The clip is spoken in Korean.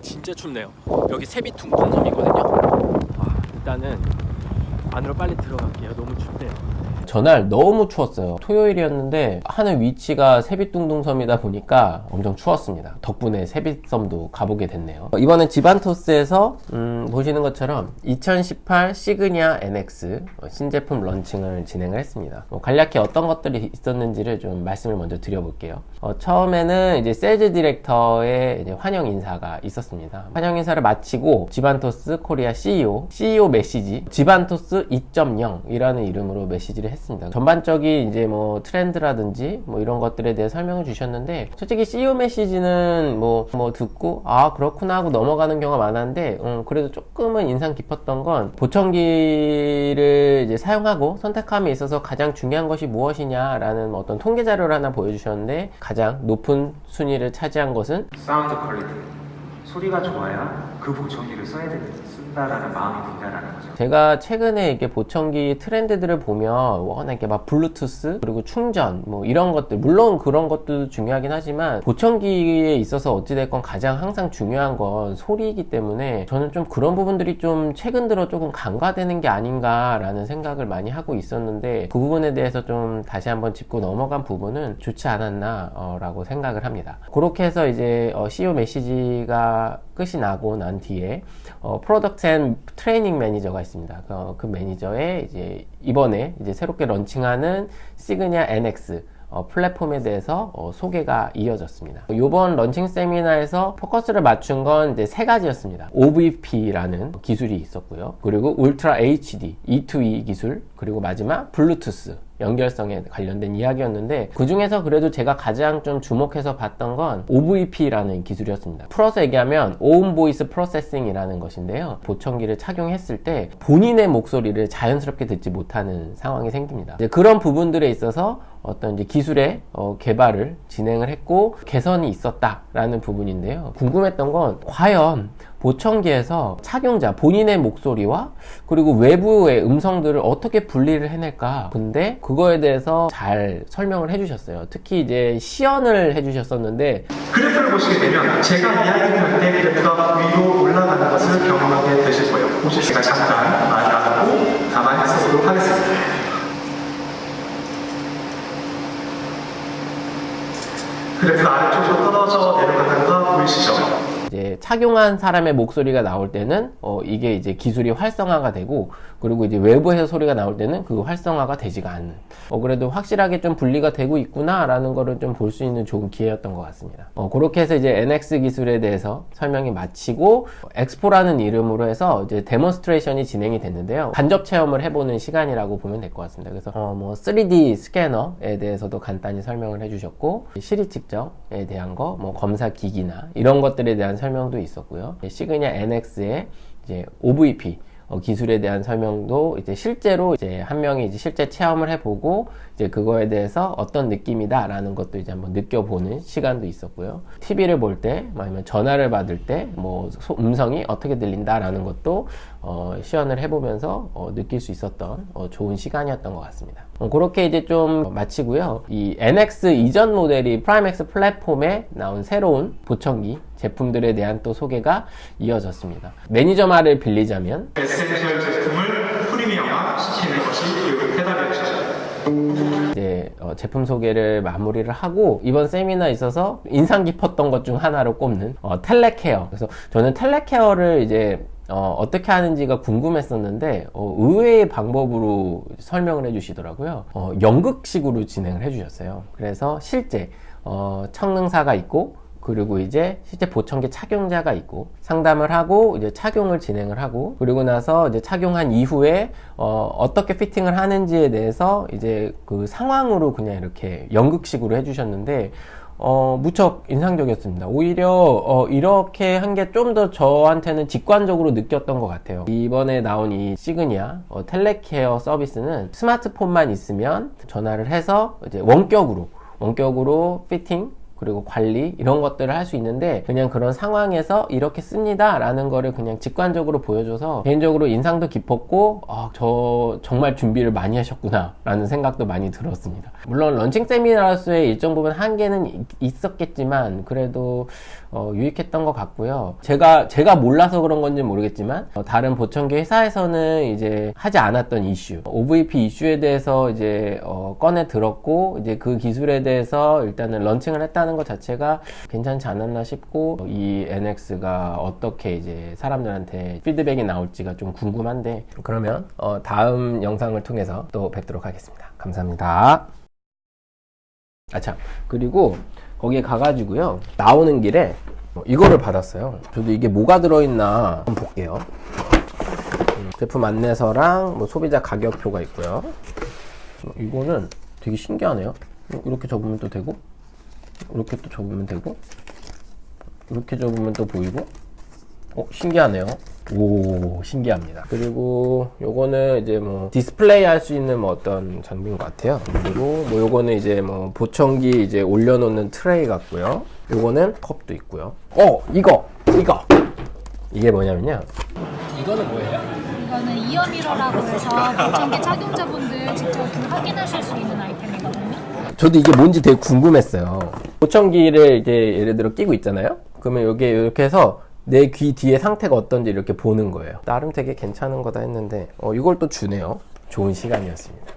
진짜 춥네요. 여기 세빛둥둥섬이거든요. 일단은 안으로 빨리 들어갈게요. 너무 춥대요. 전날 너무 추웠어요. 토요일이었는데 하는 위치가 세빛둥둥섬이다 보니까 엄청 추웠습니다. 덕분에 세빛섬도 가보게 됐네요. 이번엔 지반토스에서 보시는 것처럼 2018 시그니아 NX 신제품 런칭을 진행을 했습니다. 간략히 어떤 것들이 있었는지를 좀 말씀을 먼저 드려볼게요. 처음에는 이제 세일즈 디렉터의 이제 환영 인사가 있었습니다. 환영 인사를 마치고 지반토스 코리아 CEO 메시지 지반토스 2.0이라는 이름으로 메시지를 했습니다. 전반적인 이제 뭐 트렌드라든지 뭐 이런 것들에 대해 설명을 주셨는데, 솔직히 CEO 메시지는 뭐 듣고 아 그렇구나 하고 넘어가는 경우가 많았는데 그래도 조금은 인상 깊었던 건 보청기를 이제 사용하고 선택함에 있어서 가장 중요한 것이 무엇이냐라는 어떤 통계 자료를 하나 보여주셨는데, 가장 높은 순위를 차지한 것은 사운드 퀄리티, 소리가 좋아야 그 보청기를 쓴다라는 마음이 든다라는 거죠. 제가 최근에 이렇게 보청기 트렌드들을 보면 워낙 이렇게 막 블루투스 그리고 충전 뭐 이런 것들, 물론 그런 것도 중요하긴 하지만 보청기에 있어서 어찌됐건 가장 항상 중요한 건 소리이기 때문에 저는 좀 그런 부분들이 좀 최근 들어 조금 간과되는 게 아닌가라는 생각을 많이 하고 있었는데, 그 부분에 대해서 좀 다시 한번 짚고 넘어간 부분은 좋지 않았나 라고 생각을 합니다. 그렇게 해서 이제 CEO 메시지가 끝이 나고 난 뒤에 프로덕트 앤 트레이닝 매니저가 있습니다. 그 매니저의 이제 이번에 이제 새롭게 런칭하는 시그니아 NX 플랫폼에 대해서 소개가 이어졌습니다. 이번 런칭 세미나에서 포커스를 맞춘 건 이제 세 가지였습니다. OVP라는 기술이 있었고요. 그리고 울트라 HD, E2E 기술, 그리고 마지막 블루투스 연결성에 관련된 이야기였는데, 그 중에서 그래도 제가 가장 좀 주목해서 봤던 건 OVP라는 기술이었습니다. 풀어서 얘기하면 On Voice Processing이라는 것인데요. 보청기를 착용했을 때 본인의 목소리를 자연스럽게 듣지 못하는 상황이 생깁니다. 이제 그런 부분들에 있어서 어떤 이제 기술의 개발을 진행을 했고 개선이 있었다라는 부분인데요. 궁금했던 건 과연 보청기에서 착용자 본인의 목소리와 그리고 외부의 음성들을 어떻게 분리를 해낼까. 근데 그거에 대해서 잘 설명을 해주셨어요. 특히 이제 시연을 해주셨었는데, 그래프를 보시게 되면 제가 이야기할 때 그래프가 위로 올라가는 것을 경험하게 되실 거예요. 혹시 제가 잠깐 말하고 가만히 있어보도록 하겠습니다. 그래프가 아래쪽으로 떨어져 내려가는 거 보이시죠? 이제 착용한 사람의 목소리가 나올 때는 이게 이제 기술이 활성화가 되고, 그리고 이제 외부에서 소리가 나올 때는 그 활성화가 되지가 않는, 그래도 확실하게 좀 분리가 되고 있구나 라는 거를 좀 볼 수 있는 좋은 기회였던 것 같습니다. 그렇게 해서 이제 NX 기술에 대해서 설명이 마치고 엑스포라는 이름으로 해서 이제 데몬스트레이션이 진행이 됐는데요. 간접 체험을 해보는 시간이라고 보면 될 것 같습니다. 그래서 뭐 3D 스캐너에 대해서도 간단히 설명을 해주셨고, 시리 측정에 대한 거, 뭐 검사 기기나 이런 것들에 대한 설명도 있었고요. 시그니아 NX의 이제 OVP 기술에 대한 설명도 이제 실제로 이제 한 명이 이제 실제 체험을 해보고 이제 그거에 대해서 어떤 느낌이다 라는 것도 이제 한번 느껴보는 시간도 있었고요. TV를 볼 때 아니면 전화를 받을 때 뭐 음성이 어떻게 들린다 라는 것도 시연을 해보면서 느낄 수 있었던 좋은 시간이었던 것 같습니다. 그렇게 이제 좀 마치고요. 이 NX 이전 모델이 프라임X 플랫폼에 나온 새로운 보청기 제품들에 대한 또 소개가 이어졌습니다. 매니저 말을 빌리자면 에센셜 제품을 프리미엄화 시키는 것이 그 페달이었죠. 이제 제품 소개를 마무리를 하고, 이번 세미나에 있어서 인상 깊었던 것 중 하나로 꼽는 텔레케어. 그래서 저는 텔레케어를 이제 어떻게 하는지가 궁금했었는데 의외의 방법으로 설명을 해주시더라고요. 연극식으로 진행을 해주셨어요. 그래서 실제 청능사가 있고, 그리고 이제 실제 보청기 착용자가 있고 상담을 하고 이제 착용을 진행을 하고, 그리고 나서 이제 착용한 이후에 어떻게 피팅을 하는지에 대해서 이제 그 상황으로 그냥 이렇게 연극식으로 해주셨는데 무척 인상적이었습니다. 오히려 이렇게 한 게 좀 더 저한테는 직관적으로 느꼈던 것 같아요. 이번에 나온 이 시그니아 텔레케어 서비스는 스마트폰만 있으면 전화를 해서 이제 원격으로 피팅 그리고 관리 이런 것들을 할 수 있는데 그냥 그런 상황에서 이렇게 씁니다 라는 거를 그냥 직관적으로 보여줘서 개인적으로 인상도 깊었고 저 정말 준비를 많이 하셨구나 라는 생각도 많이 들었습니다. 물론 런칭 세미나로서의 일정 부분 한계는 있었겠지만 그래도 유익했던 것 같고요. 제가 몰라서 그런 건지 모르겠지만 다른 보청기 회사에서는 이제 하지 않았던 이슈, OVP 이슈에 대해서 이제 꺼내 들었고 이제 그 기술에 대해서 일단은 런칭을 했다는 것 자체가 괜찮지 않았나 싶고 이 NX가 어떻게 이제 사람들한테 피드백이 나올지가 좀 궁금한데 그러면 다음 영상을 통해서 또 뵙도록 하겠습니다. 감사합니다. 참 그리고 거기에 가가지고요 나오는 길에 이거를 받았어요. 저도 이게 뭐가 들어있나 한번 볼게요. 제품 안내서랑 뭐 소비자 가격표가 있고요. 이거는 되게 신기하네요. 이렇게 접으면 또 되고 이렇게 또 접으면 되고 이렇게 접으면 또 보이고 신기하네요. 오, 신기합니다. 그리고 요거는 이제 뭐 디스플레이 할 수 있는 뭐 어떤 장비인 것 같아요. 그리고 뭐 요거는 이제 뭐 보청기 이제 올려놓는 트레이 같고요. 요거는 컵도 있고요. 이거 이게 뭐냐면요. 이거는 뭐예요? 이거는 이어미러라고 해서 보청기 착용자분들 직접 확인하실 수 있는 아이템이거든요. 저도 이게 뭔지 되게 궁금했어요. 보청기를 이제 예를 들어 끼고 있잖아요. 그러면 여기에 이렇게 해서 내 귀 뒤에 상태가 어떤지 이렇게 보는 거예요. 나름 되게 괜찮은 거다 했는데 이걸 또 주네요. 좋은 시간이었습니다.